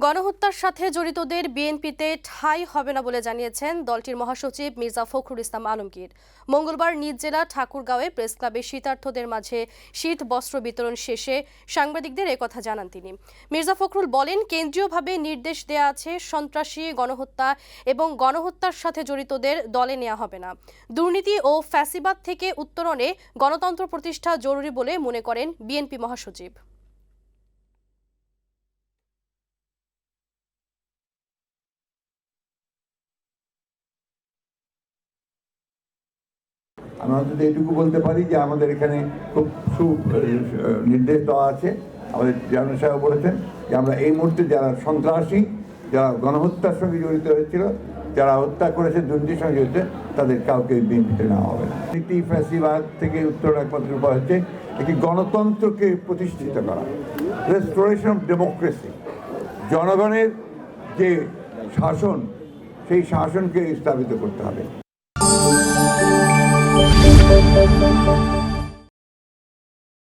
গণহত্যার সাথে জড়িতদের বিএনপিতে ঠাঁই হবে না বলে জানিয়েছেন দলটির মহাসচিব মির্জা ফখরুল ইসলাম আলমগীর। মঙ্গলবার নিজ জেলা ঠাকুরগাঁওয়ে প্রেসক্লাবে শীতার্থদের মাঝে শীত বস্ত্র বিতরণ শেষে সাংবাদিকদের একথা জানান তিনি। মির্জা ফখরুল বলেন, কেন্দ্রীয়ভাবে নির্দেশ দেয়া আছে সন্ত্রাসী, গণহত্যা এবং গণহত্যার সাথে জড়িতদের দলে নেওয়া হবে না। দুর্নীতি ও ফ্যাসিবাদ থেকে উত্তরণে গণতন্ত্র প্রতিষ্ঠা জরুরি বলে মনে করেন বিএনপি মহাসচিব। আমরা যদি এটুকু বলতে পারি যে আমাদের এখানে খুব নির্দেশ দেওয়া আছে। আমাদের চেয়ারম্যান সাহেব বলেছেন যে আমরা এই মুহূর্তে যারা সন্ত্রাসী, যারা গণহত্যার সঙ্গে জড়িত হয়েছিল, যারা হত্যা করেছে, দুর্নীতির সঙ্গে জড়িত, তাদের কাউকে বিএনপিতে নেওয়া হবে না। নীতি ফ্যাসিবাদ থেকে উত্তর একমাত্র উপায় হচ্ছে একটি গণতন্ত্রকে প্রতিষ্ঠিত করা, রেস্টোরেশন অফ ডেমোক্রেসি। জনগণের যে শাসন, সেই শাসনকে স্থাপিত করতে হবে।